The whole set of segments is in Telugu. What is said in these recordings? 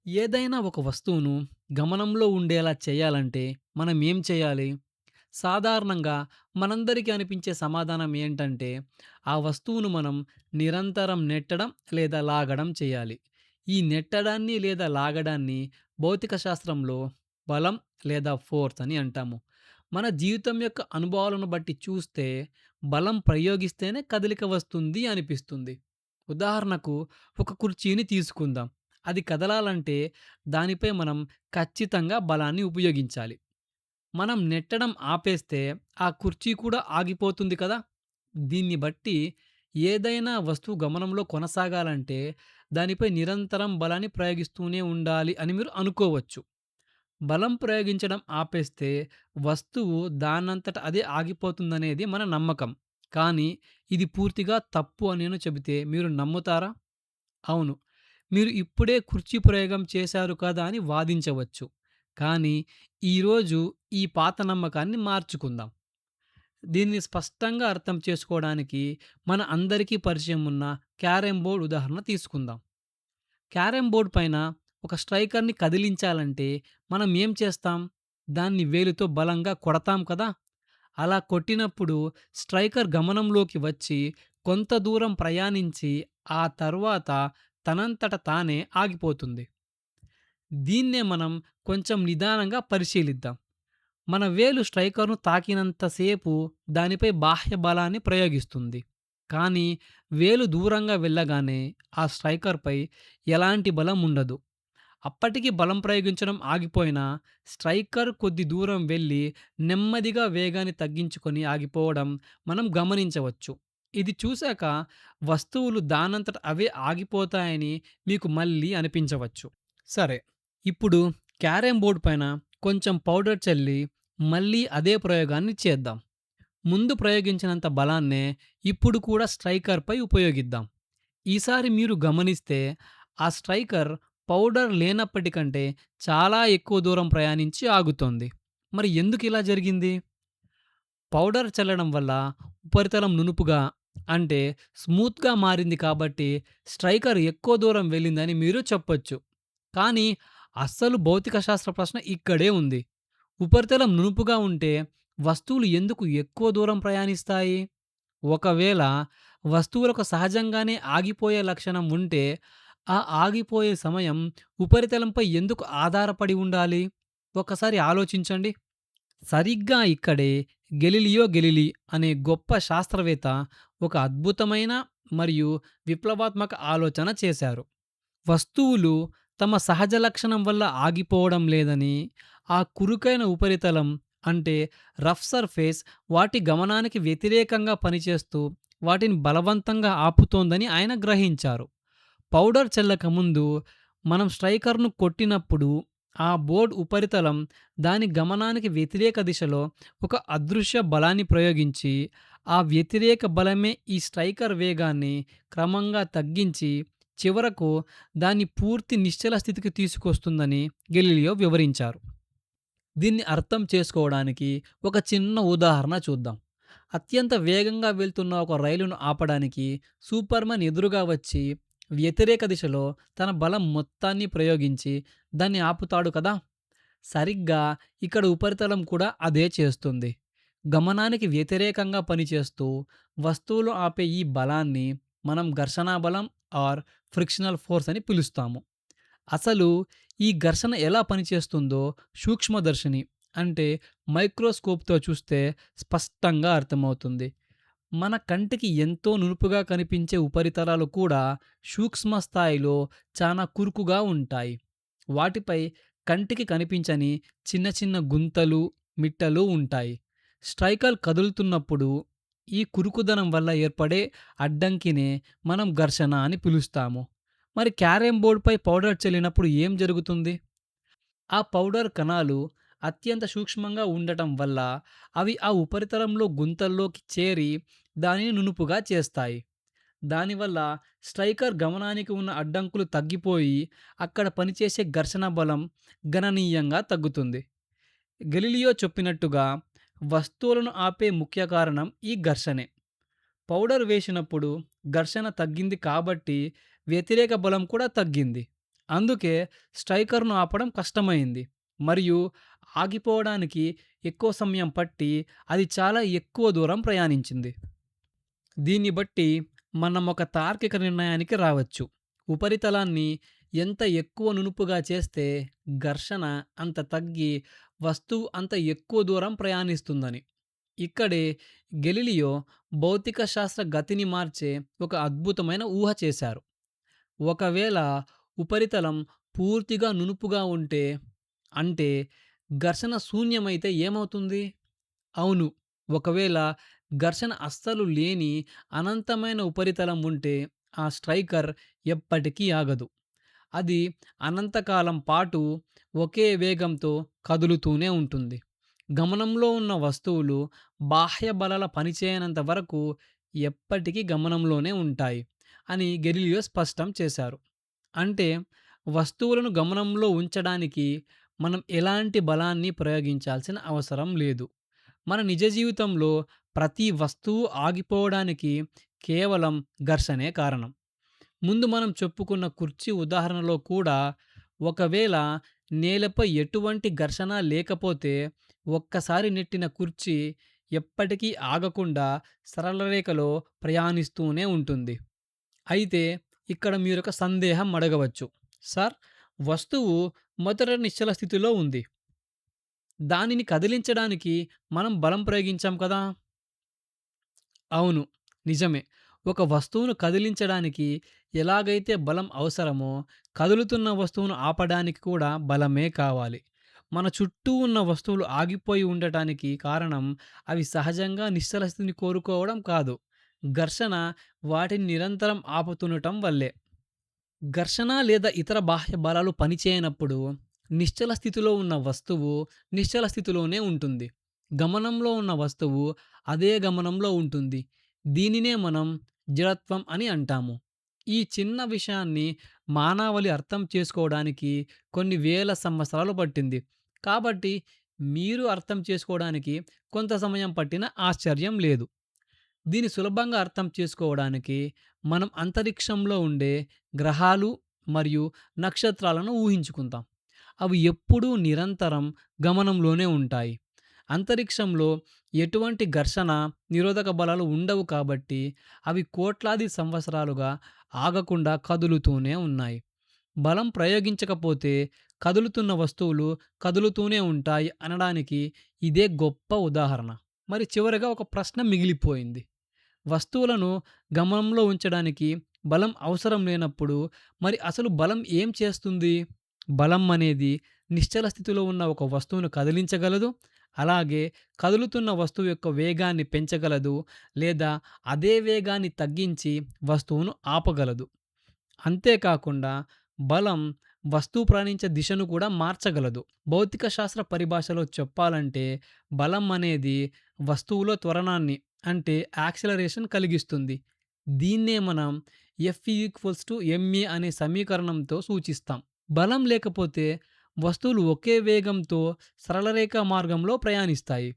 ఏదైనా ఒక వస్తువును గమనంలో ఉండేలా చేయాలంటే మనం ఏం చేయాలి? సాధారణంగా మనందరికీ అనిపించే సమాధానం ఏంటంటే, ఆ వస్తువును మనం నిరంతరం నెట్టడం లేదా లాగడం చేయాలి. ఈ నెట్టడాన్ని లేదా లాగడాన్ని భౌతిక శాస్త్రంలో బలం లేదా ఫోర్స్ అని అంటాము. మన జీవితం యొక్క అనుభవాలను బట్టి చూస్తే బలం ప్రయోగిస్తేనే కదలిక వస్తుంది అనిపిస్తుంది. ఉదాహరణకు ఒక కుర్చీని తీసుకుందాం. అది కదలాలంటే దానిపై మనం ఖచ్చితంగా బలాన్ని ఉపయోగించాలి. మనం నెట్టడం ఆపేస్తే ఆ కుర్చీ కూడా ఆగిపోతుంది కదా! దీన్ని బట్టి ఏదైనా వస్తువు గమనంలో కొనసాగాలంటే దానిపై నిరంతరం బలాన్ని ప్రయోగిస్తూనే ఉండాలి అని మీరు అనుకోవచ్చు. బలం ప్రయోగించడం ఆపేస్తే వస్తువు దానంతట అదే ఆగిపోతుందనేది మన నమ్మకం. కానీ ఇది పూర్తిగా తప్పు అని నేను చెబితే మీరు నమ్ముతారా? అవును. మీరు ఇప్పుడే కుర్చీ ప్రయోగం చేశారు కదా అని వాదించవచ్చు. కానీ ఈరోజు ఈ పాత నమ్మకాన్ని మార్చుకుందాం. దీన్ని స్పష్టంగా అర్థం చేసుకోవడానికి మన అందరికీ పరిచయం ఉన్న క్యారమ్ బోర్డ్ ఉదాహరణ తీసుకుందాం. క్యారమ్ బోర్డ్ పైన ఒక స్ట్రైకర్‌ని కదిలించాలంటే మనం ఏం చేస్తాం? దాన్ని వేలుతో బలంగా కొడతాం కదా! అలా కొట్టినప్పుడు స్ట్రైకర్ గమనంలోకి వచ్చి కొంత దూరం ప్రయాణించి ఆ తర్వాత తనంతట తానే ఆగిపోతుంది. దీన్నే మనం కొంచెం నిదానంగా పరిశీలిద్దాం. మన వేలు స్ట్రైకర్‌ను తాకినంత సేపు దానిపై బాహ్య బలాన్ని ప్రయోగిస్తుంది. కానీ వేలు దూరంగా వెళ్ళగానే ఆ స్ట్రైకర్‌పై ఎలాంటి బలం ఉండదు. అప్పటికి బలం ప్రయోగించడం ఆగిపోయినా స్ట్రైకర్ కొద్ది దూరం వెళ్ళి నెమ్మదిగా వేగాన్ని తగ్గించుకొని ఆగిపోవడం మనం గమనించవచ్చు. ఇది చూశాక వస్తువులు దానంతట అవే ఆగిపోతాయని మీకు మళ్ళీ అనిపించవచ్చు. సరే, ఇప్పుడు క్యారమ్ బోర్డ్ పైన కొంచెం పౌడర్ చల్లి మళ్ళీ అదే ప్రయోగాన్ని చేద్దాం. ముందు ప్రయోగించినంత బలాన్నే ఇప్పుడు కూడా స్ట్రైకర్‌పై ఉపయోగిద్దాం. ఈసారి మీరు గమనిస్తే ఆ స్ట్రైకర్ పౌడర్ లేనప్పటికంటే చాలా ఎక్కువ దూరం ప్రయాణించి ఆగుతోంది. మరి ఎందుకు ఇలా జరిగింది? పౌడర్ చల్లడం వల్ల ఉపరితలం నునుపుగా అంటే స్మూత్‌గా మారింది కాబట్టి స్ట్రైకర్ ఎక్కువ దూరం వెళ్ళిందని మీరు చెప్పొచ్చు. కానీ అస్సలు భౌతిక శాస్త్ర ప్రశ్న ఇక్కడే ఉంది. ఉపరితలం నునుపుగా ఉంటే వస్తువులు ఎందుకు ఎక్కువ దూరం ప్రయాణిస్తాయి? ఒకవేళ వస్తువులకు సహజంగానే ఆగిపోయే లక్షణం ఉంటే, ఆ ఆగిపోయే సమయం ఉపరితలంపై ఎందుకు ఆధారపడి ఉండాలి? ఒక్కసారి ఆలోచించండి. సరిగ్గా ఇక్కడే గెలీలియో గెలీలీ అనే గొప్ప శాస్త్రవేత్త ఒక అద్భుతమైన మరియు విప్లవాత్మక ఆలోచన చేశారు. వస్తువులు తమ సహజ లక్షణం వల్ల ఆగిపోవడం లేదని, ఆ కురుకైన ఉపరితలం అంటే రఫ్ సర్ఫేస్ వాటి గమనానికి వ్యతిరేకంగా పనిచేస్తూ వాటిని బలవంతంగా ఆపుతోందని ఆయన గ్రహించారు. పౌడర్ చల్లకముందు మనం స్ట్రైకర్‌ను కొట్టినప్పుడు ఆ బోర్డ్ ఉపరితలం దాని గమనానికి వ్యతిరేక దిశలో ఒక అదృశ్య బలాన్ని ప్రయోగించి, ఆ వ్యతిరేక బలమే ఈ స్ట్రైకర్ వేగాన్ని క్రమంగా తగ్గించి, చివరకు దాన్ని పూర్తి నిశ్చల స్థితికి తీసుకొస్తుందని గెలీలియో వివరించారు. దీన్ని అర్థం చేసుకోవడానికి ఒక చిన్న ఉదాహరణ చూద్దాం. అత్యంత వేగంగా వెళ్తున్న ఒక రైలును ఆపడానికి సూపర్‌మన్ ఎదురుగా వచ్చి వ్యతిరేక దిశలో తన బలం మొత్తాన్ని ప్రయోగించి దాన్ని ఆపుతాడు కదా! సరిగ్గా ఇక్కడ ఉపరితలం కూడా అదే చేస్తుంది. గమనానికి వ్యతిరేకంగా పనిచేస్తూ వస్తువులు ఆపే ఈ బలాన్ని మనం ఘర్షణా బలం ఆర్ ఫ్రిక్షనల్ ఫోర్స్ అని పిలుస్తాము. అసలు ఈ ఘర్షణ ఎలా పనిచేస్తుందో సూక్ష్మదర్శిని అంటే మైక్రోస్కోప్‌తో చూస్తే స్పష్టంగా అర్థమవుతుంది. మన కంటికి ఎంతో నునుపుగా కనిపించే ఉపరితలాలు కూడా సూక్ష్మ స్థాయిలో చాలా కురుకుగా ఉంటాయి. వాటిపై కంటికి కనిపించని చిన్న చిన్న గుంతలు, మిట్టలు ఉంటాయి. స్ట్రైకర్ కదులుతున్నప్పుడు ఈ కురుకుదనం వల్ల ఏర్పడే అడ్డంకినే మనం ఘర్షణ అని పిలుస్తాము. మరి క్యారమ్ బోర్డ్‌పై పౌడర్ చల్లినప్పుడు ఏం జరుగుతుంది? ఆ పౌడర్ కణాలు అత్యంత సూక్ష్మంగా ఉండటం వల్ల అవి ఆ ఉపరితలంలో గుంతల్లోకి చేరి దానిని నునుపుగా చేస్తాయి. దానివల్ల స్ట్రైకర్ గమనానికి ఉన్న అడ్డంకులు తగ్గిపోయి అక్కడ పనిచేసే ఘర్షణ బలం గణనీయంగా తగ్గుతుంది. గెలీలియో చెప్పినట్టుగా వస్తువులను ఆపే ముఖ్య కారణం ఈ ఘర్షణే. పౌడర్ వేసినప్పుడు ఘర్షణ తగ్గింది కాబట్టి వ్యతిరేక బలం కూడా తగ్గింది. అందుకే స్ట్రైకర్‌ను ఆపడం కష్టమైంది. మరియు ఆగిపోవడానికి ఎక్కువ సమయం పట్టి అది చాలా ఎక్కువ దూరం ప్రయాణించింది. దీన్ని బట్టి మనం ఒక తార్కిక నిర్ణయానికి రావచ్చు. ఉపరితలాన్ని ఎంత ఎక్కువ నునుపుగా చేస్తే ఘర్షణ అంత తగ్గి వస్తువు అంత ఎక్కువ దూరం ప్రయాణిస్తుందని. ఇక్కడే గెలీలియో భౌతిక శాస్త్ర గతిని మార్చే ఒక అద్భుతమైన ఊహ చేశారు. ఒకవేళ ఉపరితలం పూర్తిగా నునుపుగా ఉంటే, అంటే ఘర్షణ శూన్యమైతే ఏమవుతుంది? అవును. ఒకవేళ ఘర్షణ అస్సలు లేని అనంతమైన ఉపరితలం ఉంటే, ఆ స్ట్రైకర్ ఎప్పటికీ ఆగదు. అది అనంతకాలం పాటు ఒకే వేగంతో కదులుతూనే ఉంటుంది. గమనంలో ఉన్న వస్తువులు బాహ్య బలాల పనిచేయనంత వరకు ఎప్పటికీ గమనంలోనే ఉంటాయి అని గెలీలియో స్పష్టం చేశారు. అంటే వస్తువులను గమనంలో ఉంచడానికి మనం ఎలాంటి బలాన్ని ప్రయోగించాల్సిన అవసరం లేదు. మన నిజ జీవితంలో ప్రతి వస్తువు ఆగిపోవడానికి కేవలం ఘర్షణే కారణం. ముందు మనం చెప్పుకున్న కుర్చీ ఉదాహరణలో కూడా ఒకవేళ నేలపై ఎటువంటి ఘర్షణ లేకపోతే ఒక్కసారి నెట్టిన కుర్చీ ఎప్పటికీ ఆగకుండా సరళ రేఖలో ప్రయాణిస్తూనే ఉంటుంది. అయితే ఇక్కడ మీరొక సందేహం అడగవచ్చు. సార్, వస్తువు మొదట నిశ్చల స్థితిలో ఉంది. దానిని కదిలించడానికి మనం బలం ప్రయోగించాం కదా! అవును. నిజమే. ఒక వస్తువును కదిలించడానికి ఎలాగైతే బలం అవసరమో, కదులుతున్న వస్తువును ఆపడానికి కూడా బలమే కావాలి. మన చుట్టూ ఉన్న వస్తువులు ఆగిపోయి ఉండటానికి కారణం అవి సహజంగా నిశ్చల స్థితిని కోరుకోవడం కాదు. ఘర్షణ వాటిని నిరంతరం ఆపుతుండటం వల్లే. ఘర్షణ లేదా ఇతర బాహ్య బలాలు పనిచేయనప్పుడు నిశ్చల స్థితిలో ఉన్న వస్తువు నిశ్చల స్థితిలోనే ఉంటుంది. గమనంలో ఉన్న వస్తువు అదే గమనంలో ఉంటుంది. దీనినే మనం జడత్వం అని అంటాము. ఈ చిన్న విషయాన్ని మానవాళి అర్థం చేసుకోవడానికి కొన్ని వేల సంవత్సరాలు పట్టింది. కాబట్టి మీరు అర్థం చేసుకోవడానికి కొంత సమయం పట్టిన ఆశ్చర్యం లేదు. దీన్ని సులభంగా అర్థం చేసుకోవడానికి మనం అంతరిక్షంలో ఉండే గ్రహాలు మరియు నక్షత్రాలను ఊహించుకుందాం. అవి ఎప్పుడూ నిరంతరం గమనంలోనే ఉంటాయి. అంతరిక్షంలో ఎటువంటి ఘర్షణ, నిరోధక బలాలు ఉండవు కాబట్టి అవి కోట్లాది సంవత్సరాలుగా ఆగకుండా కదులుతూనే ఉన్నాయి. బలం ప్రయోగించకపోతే కదులుతున్న వస్తువులు కదులుతూనే ఉంటాయి అనడానికి ఇదే గొప్ప ఉదాహరణ. మరి చివరగా ఒక ప్రశ్న మిగిలిపోయింది. వస్తువులను గమనంలో ఉంచడానికి బలం అవసరం లేనప్పుడు మరి అసలు బలం ఏం చేస్తుంది? బలం అనేది నిశ్చల స్థితిలో ఉన్న ఒక వస్తువును కదిలించగలదు. అలాగే కదులుతున్న వస్తువు యొక్క వేగాన్ని పెంచగలదు లేదా అదే వేగాన్ని తగ్గించి వస్తువును ఆపగలదు. అంతేకాకుండా బలం వస్తువు ప్రయాణించే దిశను కూడా మార్చగలదు. భౌతిక శాస్త్ర పరిభాషలో చెప్పాలంటే బలం అనేది వస్తువులో త్వరణాన్ని అంటే యాక్సిలరేషన్ కలిగిస్తుంది. దీన్నే మనం F=ma అనే సమీకరణంతో సూచిస్తాం. బలం లేకపోతే వస్తువులు ఒకే వేగంతో సరళరేఖ మార్గంలో ప్రయాణిస్తాయి.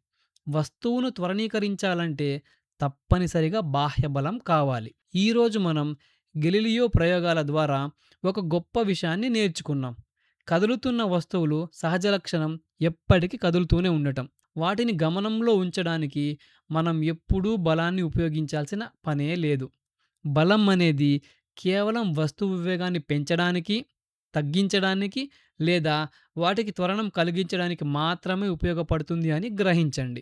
వస్తువును త్వరణీకరించాలంటే తప్పనిసరిగా బాహ్య బలం కావాలి. ఈరోజు మనం గెలీలియో ప్రయోగాల ద్వారా ఒక గొప్ప విషయాన్ని నేర్చుకున్నాం. కదులుతున్న వస్తువులు సహజ లక్షణం ఎప్పటికీ కదులుతూనే ఉండటం. వాటిని గమనంలో ఉంచడానికి మనం ఎప్పుడూ బలాన్ని ఉపయోగించాల్సిన పనే లేదు. బలం అనేది కేవలం వస్తువు వేగాన్ని పెంచడానికి, తగ్గించడానికి లేదా వాటికి త్వరణం కలిగించడానికి మాత్రమే ఉపయోగపడుతుంది అని గ్రహించండి.